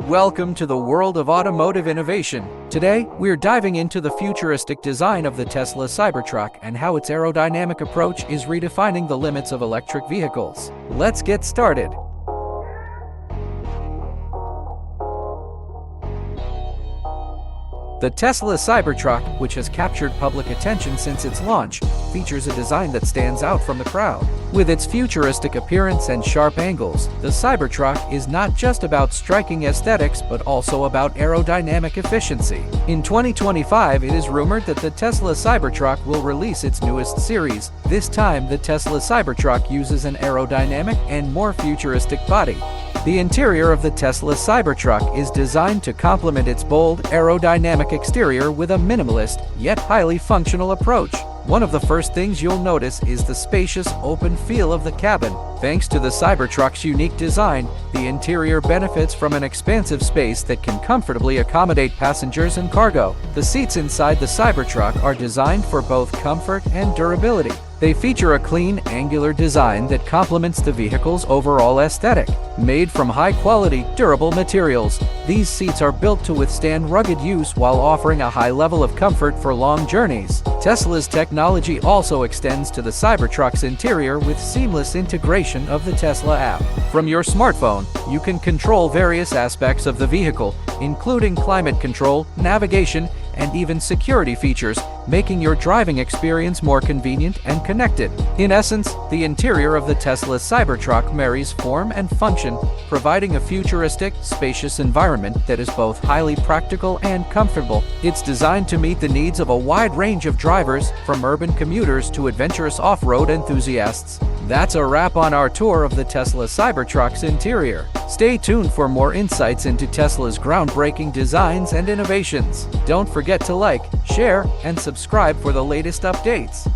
Welcome to the world of automotive innovation. Today, we're diving into the futuristic design of the Tesla Cybertruck and how its aerodynamic approach is redefining the limits of electric vehicles. Let's get started. The Tesla Cybertruck, which has captured public attention since its launch, features a design that stands out from the crowd. With its futuristic appearance and sharp angles, the Cybertruck is not just about striking aesthetics but also about aerodynamic efficiency. In 2025, it is rumored that the Tesla Cybertruck will release its newest series. This time, the Tesla Cybertruck uses an aerodynamic and more futuristic body. The interior of the Tesla Cybertruck is designed to complement its bold, aerodynamic exterior with a minimalist, yet highly functional approach. One of the first things you'll notice is the spacious, open feel of the cabin. Thanks to the Cybertruck's unique design, the interior benefits from an expansive space that can comfortably accommodate passengers and cargo. The seats inside the Cybertruck are designed for both comfort and durability. They feature a clean, angular design that complements the vehicle's overall aesthetic. Made from high-quality, durable materials, these seats are built to withstand rugged use while offering a high level of comfort for long journeys. Tesla's technology also extends to the Cybertruck's interior with seamless integration of the Tesla app. From your smartphone, you can control various aspects of the vehicle, including climate control, navigation, and even security features, making your driving experience more convenient and connected. In essence, the interior of the Tesla Cybertruck marries form and function, providing a futuristic, spacious environment that is both highly practical and comfortable. It's designed to meet the needs of a wide range of drivers, from urban commuters to adventurous off-road enthusiasts. That's a wrap on our tour of the Tesla Cybertruck's interior. Stay tuned for more insights into Tesla's groundbreaking designs and innovations. Don't forget to like, share, and subscribe for the latest updates.